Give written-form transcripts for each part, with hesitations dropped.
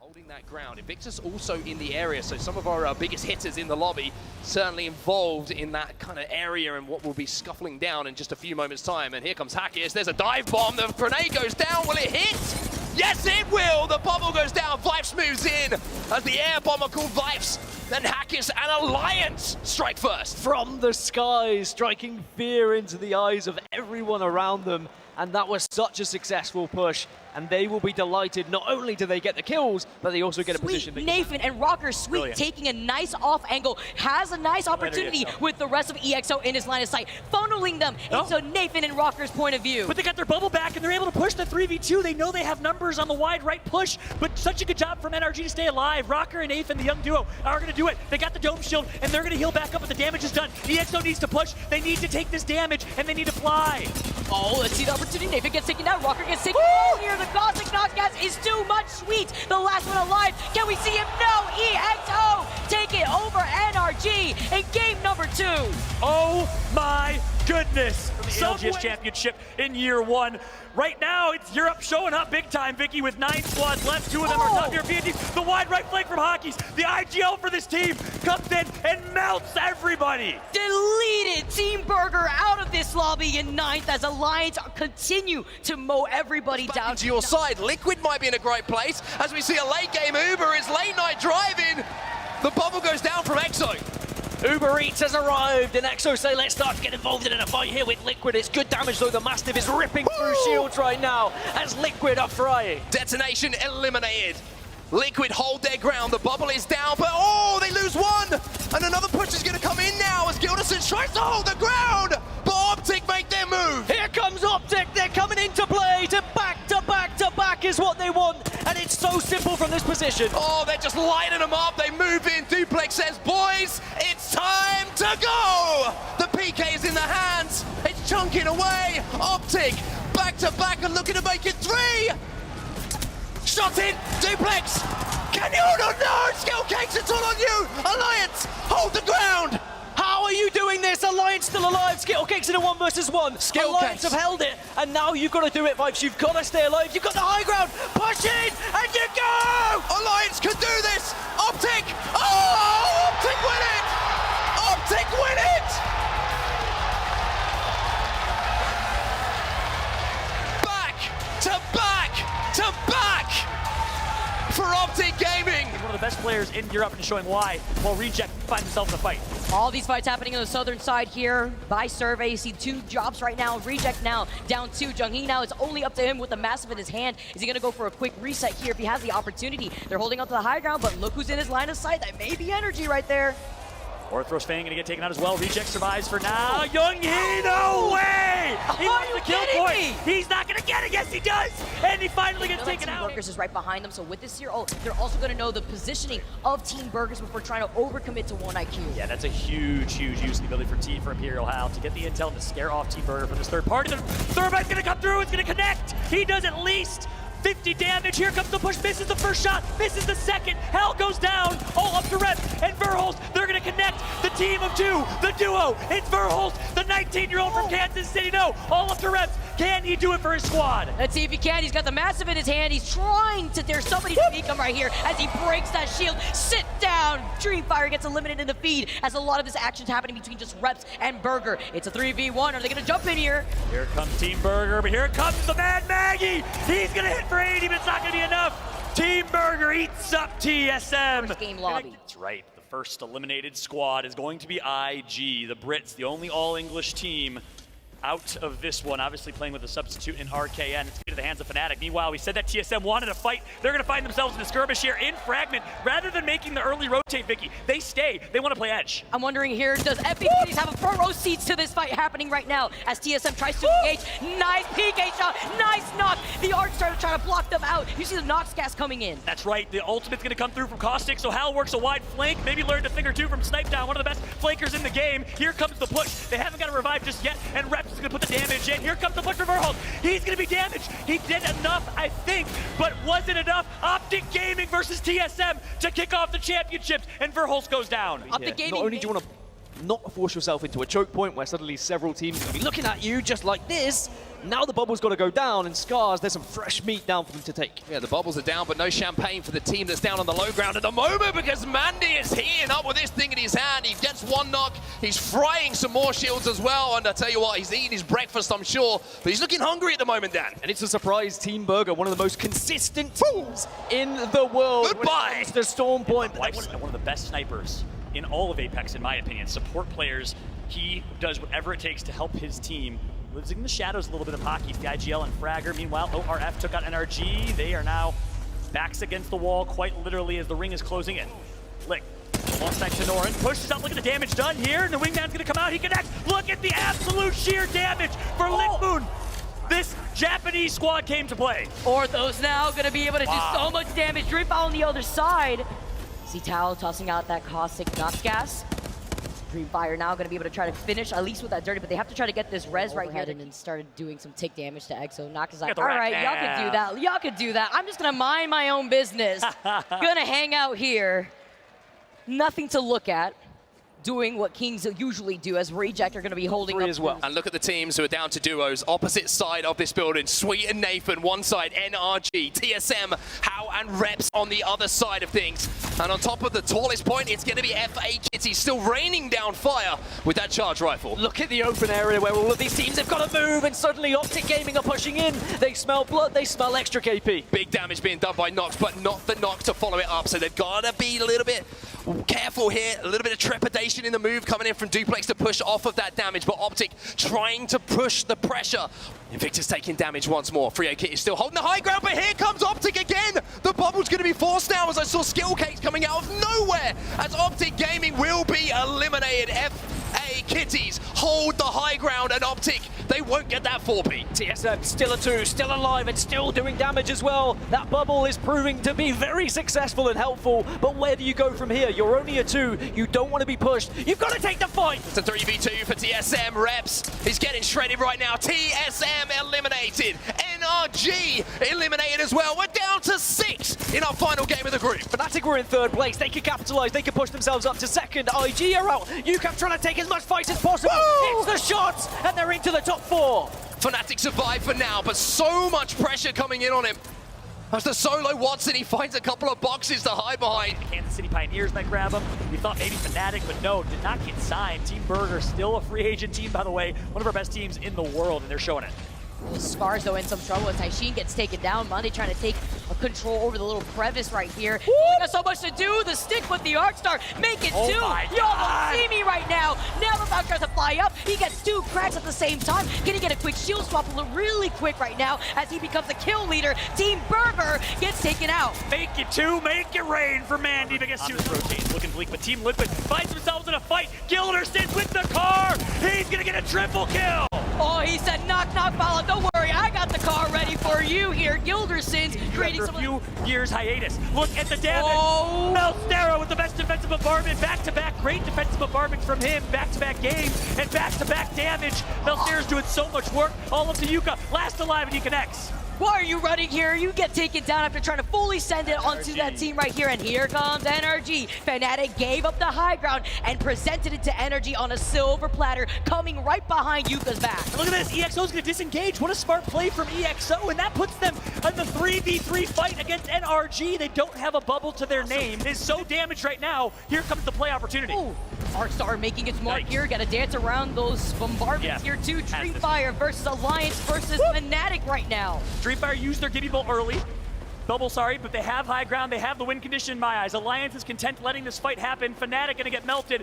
Holding that ground. Invictus also in the area, so some of our biggest hitters in the lobby certainly involved in that kind of area and what will be scuffling down in just a few moments' time. And here comes Hackis. There's a dive bomb. The grenade goes down. Will it hit? Yes, it will. The bubble goes down. Vipes moves in as the air bomber called Vipes. Then Hackis and Alliance strike first. From the skies, striking fear into the eyes of everyone around them. And that was such a successful push. And they will be delighted. Not only do they get the kills, but they also get a position. Nathan and Rocker Sweet taking a nice off angle. Has a nice opportunity with the rest of EXO in his line of sight. Funneling them into Nathan and Rocker's point of view. But they got their bubble back and they're able to push the 3v2. They know they have numbers on the wide right push. But such a good job from NRG to stay alive. Rocker and Nathan, the young duo, are going to do it. They got the dome shield and they're going to heal back up, but the damage is done. EXO needs to push. They need to take this damage and they need to fly. Oh, let's see the opportunity. Nathan gets taken down. Rocker gets taken down here. The Cosmic Knockcast is too much. Sweet, the last one alive. Can we see him? No! EXO take it over NRG in game number 2. Oh my goodness. From the LGS Championship in year 1. Right now, it's Europe showing up big time, Vicky, with 9 squads left. 2 of them are top European teams. The wide right flank from Hockey's. The IGL for this team comes in and melts everybody. Deleted Team Burger out of this lobby in 9th as Alliance continue to mow everybody down. To your side, Liquid might be in a great place as we see a late game Uber is late night driving. The bubble goes down from EXO. Uber Eats has arrived, and EXO say, let's start to get involved in a fight here with Liquid. It's good damage, though. The Mastiff is ripping through shields right now as Liquid are frying. Detonation eliminated. Liquid hold their ground. The bubble is down, but oh, they lose one. And another push is going to come in now as Gilderson tries to hold the ground. But Optic make their move. Here comes Optic. They're coming into play to back is what they want. And it's so simple from this position. Oh, they're just lighting them up. They move in. Duplex says, boys, it's time to go. The PK is in the hands. It's chunking away. Optic back to back and looking to make it 3. Shot in, Duplex. Can you? No, Skill Cakes, it's all on you. Alliance, hold the ground. How are you doing this? Alliance still alive. Skittlecakes in a 1 versus 1. Alliance have held it, and now you've got to do it, Vibes. You've got to stay alive. You've got the high ground. Push in, and you go! Alliance can do this. Optic. Oh, Optic win it. Optic win it. Back to back to back for Optic Gaming. He's one of the best players in Europe and showing why, while Reject finds himself in the fight. All these fights happening on the southern side here. By survey, you see 2 jobs right now. Reject now down 2. Jung-hee now, it's only up to him with the Massive in his hand. Is he going to go for a quick reset here if he has the opportunity? They're holding on to the high ground, but look who's in his line of sight. That may be Energy right there. Orthros Fang gonna get taken out as well. Reject survives for now. Jung-hee, no way! He wants the kill point. He's not gonna get it. Yes, he does. And he finally gets taken out. Burgers is right behind them. So with this here, they're also gonna know the positioning of Team Burgers before trying to overcommit to 1 IQ. Yeah, that's a huge use of the ability for Imperial Hal to get the intel and to scare off Team Burger for this third party. The Thermite's gonna come through. It's gonna connect. He does at least 50 damage. Here comes the push. Misses the first shot. Misses the second. Hell goes down. All up to Reps and Verholst. They're going to connect. The team of 2. The duo. It's Verholst, the 19-year-old from Kansas City. No. All up to Reps. Can he do it for his squad? Let's see if he can. He's got the Massive in his hand. He's trying to dare somebody to beat him right here as he breaks that shield. Sit down. Dreamfire gets eliminated in the feed as a lot of this action's happening between just Reps and Burger. It's a 3v1. Are they going to jump in here? Here comes Team Burger, but here comes the Mad Maggie. He's going to hit for 80, but it's not going to be enough. Team Burger eats up TSM. First game lobby. That's right. The first eliminated squad is going to be IG, the Brits, the only all-English team out of this one, obviously playing with a substitute in RKN. It's into the hands of Fnatic. Meanwhile, we said that TSM wanted a fight. They're going to find themselves in a skirmish here in Fragment. Rather than making the early rotate, Vicky, they stay. They want to play Edge. I'm wondering here, does FBCs have a front row seats to this fight happening right now as TSM tries to engage? Nice PK shot, nice knock. The Arc Star to try to block them out. You see the Nox gas coming in. That's right. The ultimate's going to come through from Caustic, so Hal works a wide flank. Maybe learned a thing or two from Snipe Down, one of the best flankers in the game. Here comes the push. They haven't got a revive just yet, and Reps is going to put the damage in. Here comes the push for Verholst. He's going to be damaged. He did enough, I think, but was it enough? Optic Gaming versus TSM to kick off the championships, and Verholst goes down. Optic Gaming. Not only do you want to not force yourself into a choke point where suddenly several teams are going to be looking at you just like this, Now the bubble's got to go down, and Scars, there's some fresh meat down for them to take. Yeah, the bubbles are down, but no champagne for the team that's down on the low ground at the moment because Mandy is heating up with this thing in his hand. He gets one knock, he's frying some more shields as well, and I tell you what, he's eating his breakfast, I'm sure, but he's looking hungry at the moment, Dan. And it's a surprise Team Burger, one of the most consistent teams in the world. Goodbye! The Storm Point. One of the best snipers in all of Apex, in my opinion. Support players, he does whatever it takes to help his team. Lives in the shadows a little bit of hockey. The IGL and Fragger. Meanwhile, ORF took out NRG. They are now backs against the wall, quite literally, as the ring is closing in. Lick, alongside Tenorin, pushes up. Look at the damage done here, and the wingman's gonna come out. He connects. Look at the absolute sheer damage for Lick Moon. This Japanese squad came to play. Orthos now gonna be able to do so much damage. Dreamfall on the other side. See Tao tossing out that caustic Nox gas. Dreamfire now going to be able to try to finish at least with that dirty, but they have to try to get this res right here. And started doing some tick damage to Exo. Nox is like, all right, y'all can do that. Y'all can do that. I'm just going to mind my own business. Gonna hang out here. Nothing to look at. Doing what Kings usually do, as Reject are going to be holding up as well. And look at the teams who are down to duos. Opposite side of this building, Sweet and Nathan, one side, NRG, TSM, How and Reps on the other side of things. And on top of the tallest point, it's going to be FA Kitty still raining down fire with that charge rifle. Look at the open area where all of these teams have got to move, and suddenly Optic Gaming are pushing in. They smell blood, they smell extra KP. Big damage being done by Nox, but not the knock to follow it up. So they've got to be a little bit careful here. A little bit of trepidation in the move coming in from Duplex to push off of that damage, but Optic trying to push the pressure. Invictus taking damage once more. Frio Kit is still holding the high ground, but here comes Optic again. The bubble's going to be forced now, as I saw Skill Cakes coming out of nowhere, as Optic Gaming will be eliminated. FA Kitties hold the high ground, and Optic, they won't get that 4P. TSM still a 2, still alive, and still doing damage as well. That bubble is proving to be very successful and helpful, but where do you go from here? You're only a 2, you don't want to be pushed. You've got to take the fight. It's a 3v2 for TSM. Reps is getting shredded right now. TSM eliminated. NRG eliminated as well. We're down to 6 in our final game of the group. Fnatic were in 3rd place. They could capitalize. They could push themselves up to 2nd. IG are out. UCAP trying to take as much fight as possible. Woo! It's the shots, and they're into the top 4. Fnatic survive for now, but so much pressure coming in on him. As the solo Watson, he finds a couple of boxes to hide behind. Kansas City Pioneers might grab him. We thought maybe Fnatic, but no, did not get signed. Team Burger, still a free agent team, by the way. One of our best teams in the world, and they're showing it. Scars, though, in some trouble as Taishin gets taken down. Monday trying to take control over the little crevice right here. Got so much to do. The stick with the Arcstar. Make it 2. Y'all don't see me right now. Now the Valkyrie tries to fly up. He gets 2 cracks at the same time. Can he get a quick shield swap really quick right now as he becomes the kill leader? Team Burger gets taken out. Make it 2, make it rain for Mandy. But gets 2 rotates, looking bleak, but Team Liquid finds themselves in a fight. Gilderson's with the car. He's going to get a triple kill. Oh, he said, knock, knock, Bala. Don't worry, I got the car ready for you here. Gilderson's creating After a few years hiatus. Look at the damage. Oh. Melstero with the best defensive bombardment. Back-to-back great defensive bombardment from him. Back-to-back games and back-to-back damage. Melstero's doing so much work. All up to Yuka. Last alive, and he connects. Why are you running here? You get taken down after trying to fully send it onto that team right here. And here comes NRG. Fnatic gave up the high ground and presented it to NRG on a silver platter, coming right behind Yuka's back. And look at this. EXO's going to disengage. What a smart play from EXO. And that puts them in the 3v3 fight against NRG. They don't have a bubble to their name. It's so damaged right now. Here comes the play opportunity. Ooh. Arcstar making its mark here. Got to dance around those bombardments here too. Dreamfire versus Alliance versus Fnatic right now. Dreamfire used their Gibby Bolt early. Bubble, sorry, but they have high ground. They have the win condition in my eyes. Alliance is content letting this fight happen. Fnatic gonna get melted.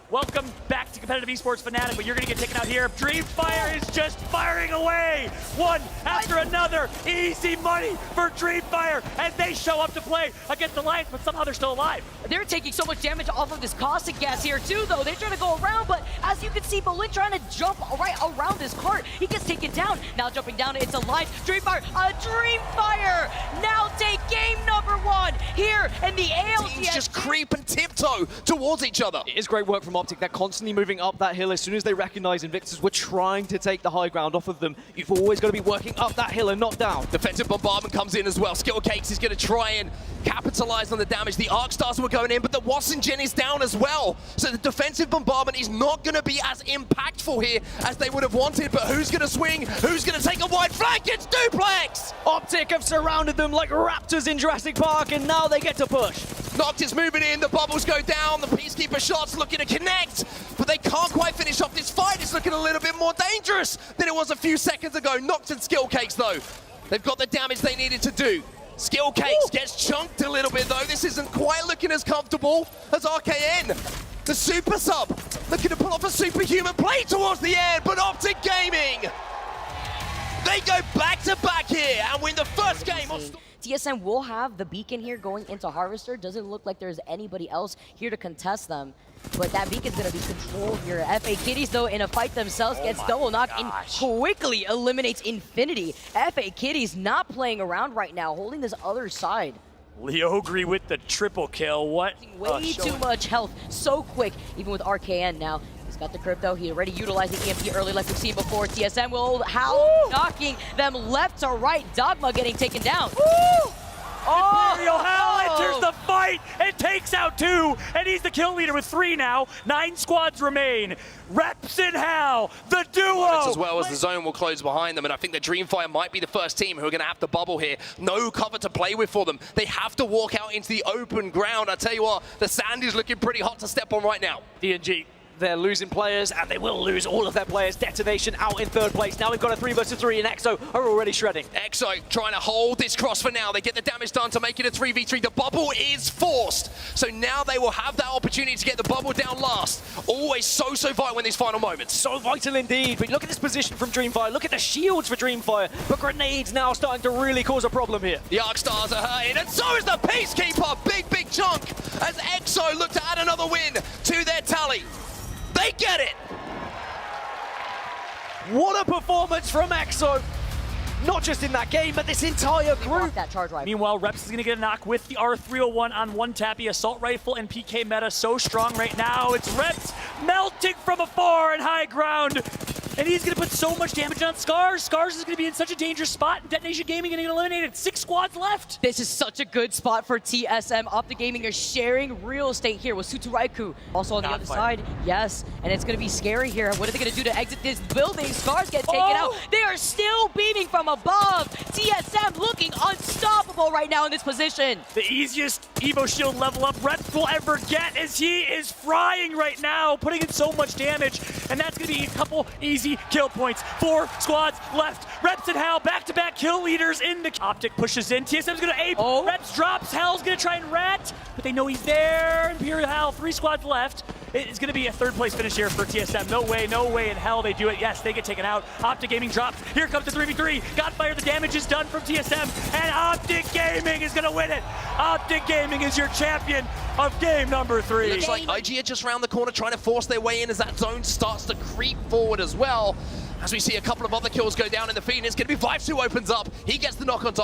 Welcome back to competitive esports, Fnatic, but you're gonna get taken out here. Dreamfire is just firing away, one after another. Easy money for Dreamfire as they show up to play against Alliance, but somehow they're still alive. They're taking so much damage off of this caustic gas here too, though. They're trying to go around, but as you can see, Bolin trying to jump right around this cart. He gets taken down. Now jumping down, it's Alliance. Dreamfire, Dreamfire now take game number 1 here in the ALCS. Teams just creep and tiptoe towards each other. It is great work from from Optic. They're constantly moving up that hill. As soon as they recognize Invictus were trying to take the high ground off of them, you've always got to be working up that hill and not down. Defensive bombardment comes in as well. Skill Cakes is going to try and capitalize on the damage. The Arc Stars were going in, but the Wassingen is down as well. So the defensive bombardment is not going to be as impactful here as they would have wanted. But who's going to swing? Who's going to take a wide flank? It's Duplex! Optic have surrounded them like raptors in Jurassic Park, and now they get to push. Noct is moving in, the bubbles go down, the Peacekeeper shots looking to connect, but they can't quite finish off this fight. It's looking a little bit more dangerous than it was a few seconds ago. Noct and Skill Cakes, though, they've got the damage they needed to do. Skill Cakes gets chunked a little bit, though. This isn't quite looking as comfortable as RKN. The Super Sub looking to pull off a superhuman play towards the end, but Optic Gaming, they go back-to-back here and win the first game. TSM will have the beacon here going into Harvester. Doesn't look like there's anybody else here to contest them. But that beacon's going to be controlled here. FA Kitties, though, in a fight themselves, gets double knock and quickly eliminates Infinity. FA Kitties not playing around right now, holding this other side. Leogri with the triple kill. What? Way too much health so quick, even with RKN now. He's got the crypto. He already utilizing EMP early like we've seen before. TSM will Howl knocking them left to right. Dogma getting taken down. Imperial Hal enters the fight and takes out 2, and he's the kill leader with 3 now. 9 squads remain. Reps and Hal, the duo. As well as the zone will close behind them, and I think the Dreamfire might be the first team who are going to have to bubble here. No cover to play with for them. They have to walk out into the open ground. I tell you what, the sand is looking pretty hot to step on right now. DNG. They're losing players, and they will lose all of their players. Detonation out in 3rd place. Now we've got a 3 versus 3, and EXO are already shredding. EXO trying to hold this cross for now. They get the damage done to make it a 3v3. The bubble is forced. So now they will have that opportunity to get the bubble down last. Always so vital in these final moments. So vital indeed. But look at this position from Dreamfire. Look at the shields for Dreamfire. But grenades now starting to really cause a problem here. The Arc Stars are hurting, and so is the Peacekeeper. Big chunk as EXO look to add another win to their tally. They get it! What a performance from EXO! Not just in that game, but this entire group. That charge rifle. Meanwhile, Reps is going to get a knock with the R301 on 1 tap. The assault rifle and PK meta so strong right now. It's Reps melting from afar in high ground. And he's going to put so much damage on Scars. Scars is going to be in such a dangerous spot. And Detonation Gaming going to get eliminated. 6 squads left. This is such a good spot for TSM. Optic Gaming are sharing real estate here with Suturaiku. Also on the other side, yes. And it's going to be scary here. What are they going to do to exit this building? Scars get taken out. They are still beaming from above. TSM looking unstoppable right now in this position. The easiest Evo Shield level up Reps will ever get as he is frying right now, putting in so much damage. And that's going to be a couple easy kill points. 4 squads left. Reps and Hal back-to-back kill leaders in the Optic pushes in. TSM's gonna ape. Reps drops. Hal's gonna try and rat, but they know he's there. Imperial Hal, 3 squads left. It's gonna be a 3rd place finish here for TSM. No way in hell they do it. Yes, they get taken out. Optic Gaming drops. Here comes the 3v3. Godfire, the damage is done from TSM, and Optic Gaming is gonna win it. Optic Gaming is your champion of game number 3. Looks like IG are just around the corner trying to force their way in as that zone starts to creep forward as well. As we see a couple of other kills go down in the feed, and it's going to be Vibes who opens up. He gets the knock onto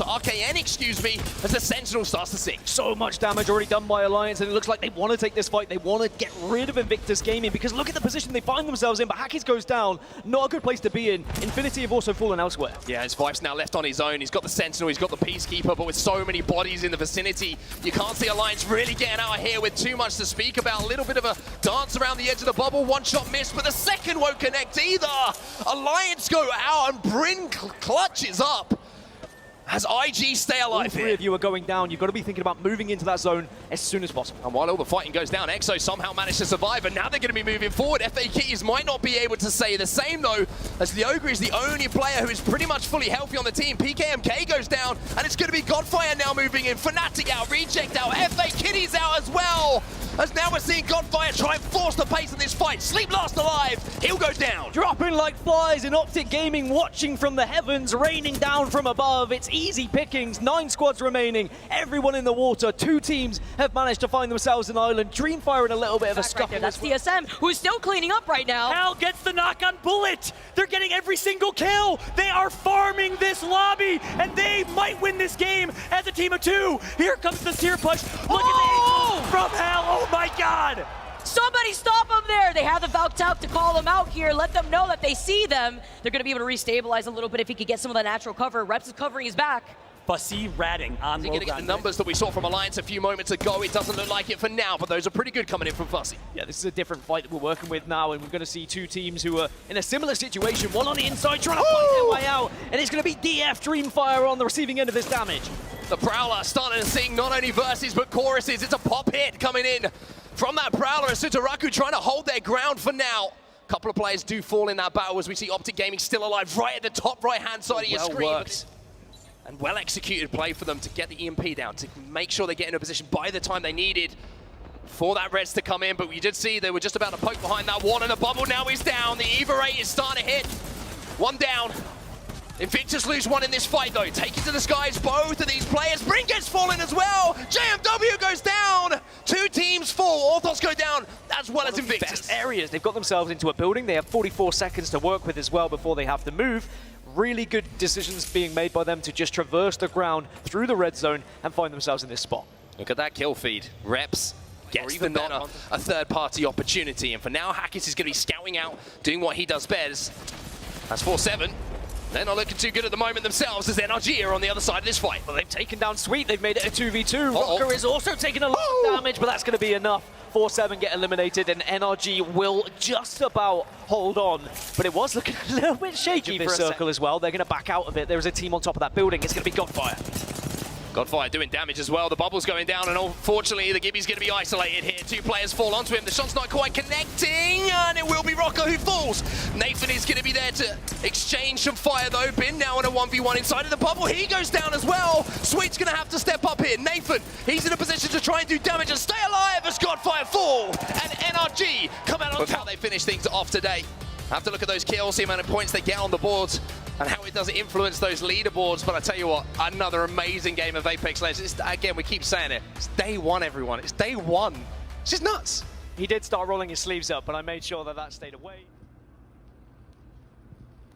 RKN, as the Sentinel starts to sink. So much damage already done by Alliance, and it looks like they want to take this fight. They want to get rid of Invictus Gaming, because look at the position they find themselves in. But Hackis goes down. Not a good place to be in. Infinity have also fallen elsewhere. Yeah, his Vibes now left on his own. He's got the Sentinel, he's got the Peacekeeper, but with so many bodies in the vicinity, you can't see Alliance really getting out of here with too much to speak about. A little bit of a dance around the edge of the bubble. 1 shot missed, but the second won't connect either. Alliance go out and Bryn clutches up as IG stay alive. All 3 of you are going down. You've got to be thinking about moving into that zone as soon as possible. And while all the fighting goes down, EXO somehow managed to survive, and now they're going to be moving forward. FA Kitties might not be able to say the same, though, as the Ogre is the only player who is pretty much fully healthy on the team. PKMK goes down, and it's going to be Godfire now moving in. Fnatic out, Reject out, FA Kitties out as well. As now we're seeing Godfire try and force the pace in this fight. Sleep last alive, he'll go down. Dropping like flies in Optic Gaming, watching from the heavens, raining down from above. It's easy pickings, 9 squads remaining, everyone in the water. 2 teams have managed to find themselves an island. Dreamfire in a little bit of a scuffle. Right, that's TSM, who's still cleaning up right now. Hal gets the knock on Bullet. They're getting every single kill. They are farming this lobby, and they might win this game as a team of 2. Here comes the Sear push. Look at the from Hal. Oh my God. Somebody stop them there! They have the Valk out to call them out here, let them know that they see them. They're going to be able to restabilize a little bit if he could get some of that natural cover. Reps is covering his back. Fussy ratting on Is he going to get the numbers that we saw from Alliance a few moments ago? It doesn't look like it for now, but those are pretty good coming in from Fussy. Yeah, this is a different fight that we're working with now, and we're going to see two teams who are in a similar situation. One on the inside trying to fight their way out, and it's going to be DF Dreamfire on the receiving end of this damage. The Prowler starting to sing not only verses but choruses. It's a pop hit coming in from that Prowler, and Sutaraku trying to hold their ground for now. A couple of players do fall in that battle as we see Optic Gaming still alive right at the top right-hand side of your screen. Worked. And well-executed play for them to get the EMP down, to make sure they get in a position by the time they needed for that Reds to come in. But we did see they were just about to poke behind that wall, and the bubble now is down. The EVA rate is starting to hit. One down. Invictus lose one in this fight, though. Take it to the skies, both of these players. Brink gets fallen as well. JMW goes down. Two teams fall. Orthos go down, as well as Invictus. Best areas. They've got themselves into a building. They have 44 seconds to work with as well before they have to move. Really good decisions being made by them to just traverse the ground through the red zone and find themselves in this spot. Look at that kill feed. Reps gets even better a third-party opportunity. And for now, Hackett is going to be scouting out, doing what he does best. That's 4-7. They're not looking too good at the moment themselves as NRG are on the other side of this fight. Well, they've taken down Sweet. They've made it a 2v2. Rocker is also taking a lot of damage, but that's going to be enough. 4-7 get eliminated, and NRG will just about hold on. But it was looking a little bit shaky for a circle as well. They're going to back out of it. There's a team on top of that building. It's going to be Godfire. Godfire doing damage as well. The bubble's going down, and unfortunately, the Gibby's going to be isolated here. Two players fall onto him. The shot's not quite connecting, and it will be Rocker who falls. Nathan is going to be there to exchange some fire, though. Bin now in a 1v1 inside of the bubble. He goes down as well. Sweet's going to have to step up here. Nathan, he's in a position to try and do damage and stay alive as Godfire fall. And NRG come out on top. How they finish things off today. Have to look at those kills, the amount of points they get on the boards, and how it does influence those leaderboards. But I tell you what, another amazing game of Apex Legends. Again, we keep saying it. It's day one, everyone. It's day one. It's just nuts. He did start rolling his sleeves up, but I made sure that that stayed away.